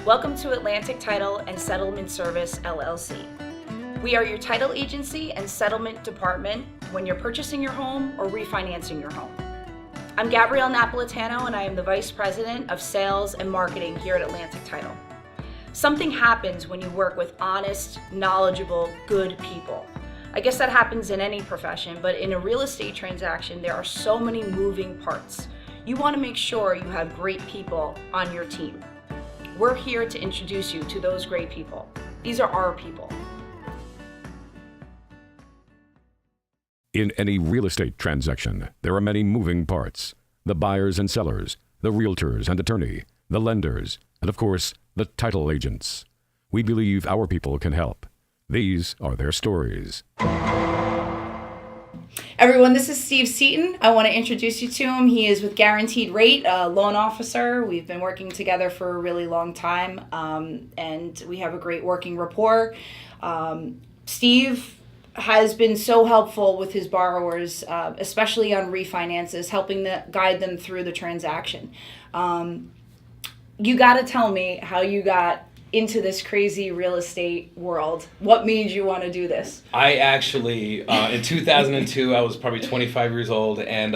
Welcome to Atlantic Title and Settlement Service, LLC. We are your title agency and settlement department when you're purchasing your home or refinancing your home. I'm Gabrielle Napolitano, and I am the Vice President of Sales and Marketing here at Atlantic Title. Something happens when you work with honest, knowledgeable, good people. I guess that happens in any profession, but in a real estate transaction, there are so many moving parts. You want to make sure you have great people on your team. We're here to introduce you to those great people. These are our people. In any real estate transaction, there are many moving parts. The buyers and sellers, the realtors and attorney, the lenders, and of course, the title agents. We believe our people can help. These are their stories. Everyone, this is Steve Seaton. I want to introduce you to him. He is with Guaranteed Rate, a loan officer. We've been working together for a really long time, and we have a great working rapport. Steve has been so helpful with his borrowers, especially on refinances, helping guide them through the transaction. You got to tell me how you got into this crazy real estate world. What made you want to do this? I actually, in 2002, I was probably 25 years old, and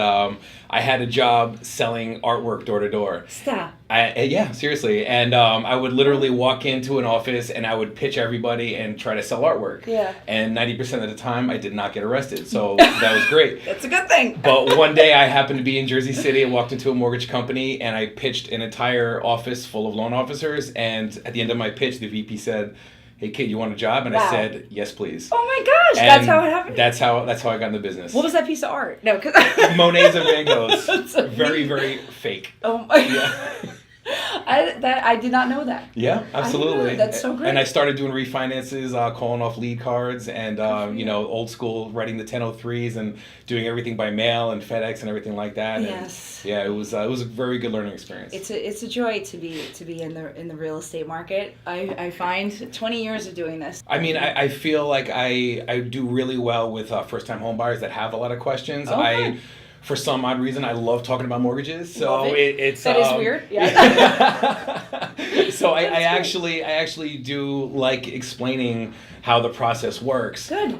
I had a job selling artwork door to door. Stop. Yeah, seriously. And I would literally walk into an office and I would pitch everybody and try to sell artwork. Yeah. And 90% of the time, I did not get arrested. So that was great. That's a good thing. But one day I happened to be in Jersey City and walked into a mortgage company, and I pitched an entire office full of loan officers. And at the end of my pitch, the VP said, "Hey kid, you want a job?" And Wow. I said, "Yes, please." Oh my gosh, And that's how it happened? That's how I got in the business. What was that piece of art? No, because Monets and Van Goghs. That's Very, amazing. very fake. Oh my Yeah. I did not know that. Yeah, absolutely. That's so great. And I started doing refinances, calling off lead cards, and old school, writing the 1003s and doing everything by mail and FedEx and everything like that. Yes. And yeah, it was a very good learning experience. It's a joy to be in the real estate market. I find 20 years of doing this. I mean, I feel like I do really well with first time home buyers that have a lot of questions. Okay. For some odd reason, I love talking about mortgages. So Love it. it's That is weird. Yeah. So I actually do like explaining how the process works. Good.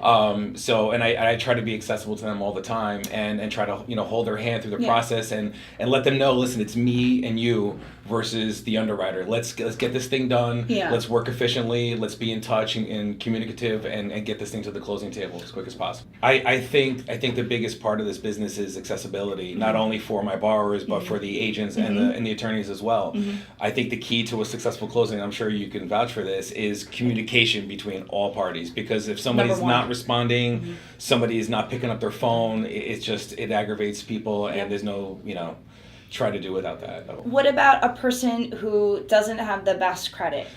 So I try to be accessible to them all the time and try to hold their hand through the process and let them know, listen, it's me and you versus the underwriter. Let's get this thing done. Yeah. Let's work efficiently. Let's be in touch and communicative and get this thing to the closing table as quick as possible. I think the biggest part of this business is accessibility, not only for my borrowers but for the agents and the attorneys as well. I think the key to a successful closing, I'm sure you can vouch for this, is communication between all parties. Because if somebody's not responding, somebody is not picking up their phone, it aggravates people, and there's no try to do without that. What about a person who doesn't have the best credit?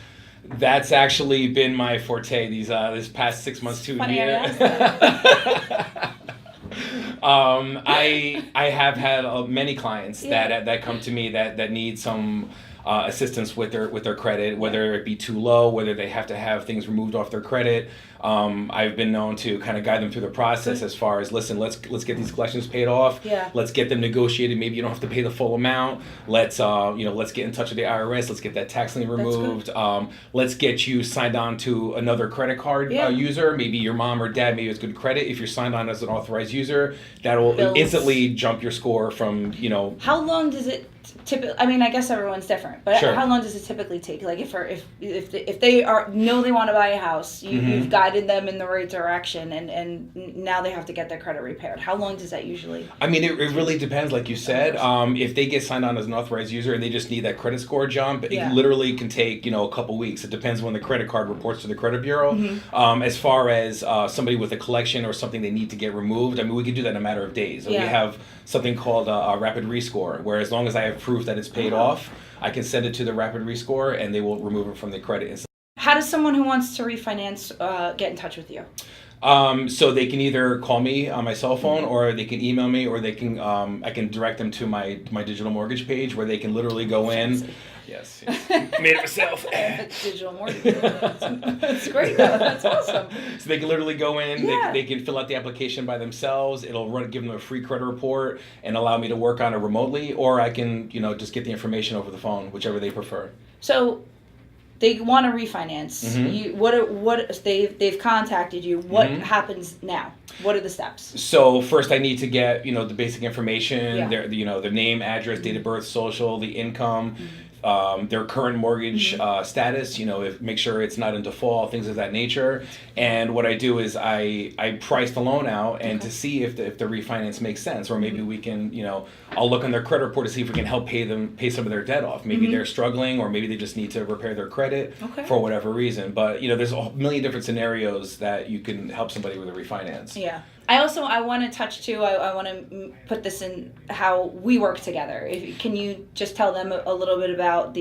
That's actually been my forte this past 6 months to a Funny year. I asked that. I have had many clients that come to me that need some assistance with their credit, whether it be too low, whether they have to have things removed off their credit. I've been known to kind of guide them through the process as far as, listen, let's get these collections paid off. Yeah. Let's get them negotiated. Maybe you don't have to pay the full amount. Let's get in touch with the IRS. Let's get that tax lien removed. Let's get you signed on to another credit card user. Maybe your mom or dad maybe has good credit. If you're signed on as an authorized user, that will instantly jump your score from How long does it typically? I mean, I guess everyone's different, but Sure. how long does it typically take? Like if they know they want to buy a house, you've guided them in the right direction, and now they have to get their credit repaired. How long does that usually? I mean, it really depends, like you said. If they get signed on as an authorized user and they just need that credit score jump, it literally can take a couple weeks. It depends when the credit card reports to the credit bureau. As far as somebody with a collection or something they need to get removed, I mean, we can do that in a matter of days. We have something called a rapid rescore, where as long as I have proof that it's paid off, I can send it to the rapid rescore and they will remove it from the credit. How does someone who wants to refinance get in touch with you? So they can either call me on my cell phone, or they can email me, or they can I can direct them to my digital mortgage page, where they can literally go in. Yes. Made it myself. Digital mortgage. That's great though. That's awesome. So they can literally go in, Yeah. they can fill out the application by themselves. It'll give them a free credit report and allow me to work on it remotely, or I can, just get the information over the phone, whichever they prefer. So they want to refinance. They've contacted you. What happens now? What are the steps? So first I need to get, the basic information, Yeah. their name, address, date of birth, social, the income, their current mortgage status, make sure it's not in default, things of that nature. And what I do is I price the loan out and to see if the refinance makes sense, or maybe we can, I'll look on their credit report to see if we can help pay some of their debt off. Maybe they're struggling, or maybe they just need to repair their credit for whatever reason. But, there's a million different scenarios that you can help somebody with a refinance. Yeah. I want to touch too. I want to put this in how we work together. Can you just tell them a little bit about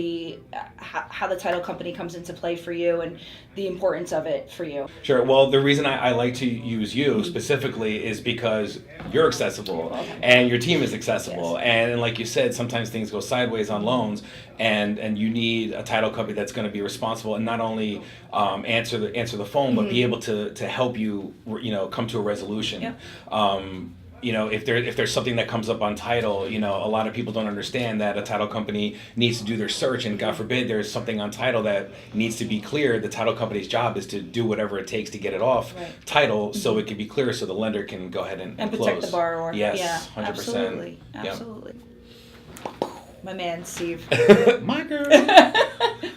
how the title company comes into play for you and the importance of it for you? Sure. Well, the reason I like to use you specifically is because you're accessible and your team is accessible. Yes. And like you said, sometimes things go sideways on loans, and you need a title company that's going to be responsible and not only answer the phone, but be able to help you, come to a resolution. Yep. If there's something that comes up on title, a lot of people don't understand that a title company needs to do their search, and God forbid there's something on title that needs to be clear. The title company's job is to do whatever it takes to get it off title, so it can be clear, so the lender can go ahead and protect close. the borrower. Yes, yeah, 100%. Absolutely, absolutely. Yep. My man, Steve. My girl.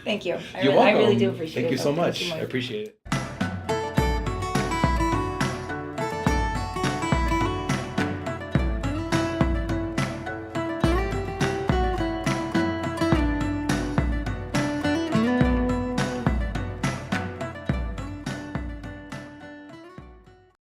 Thank you. You're welcome. I really do appreciate it. Thank you so much. I appreciate it.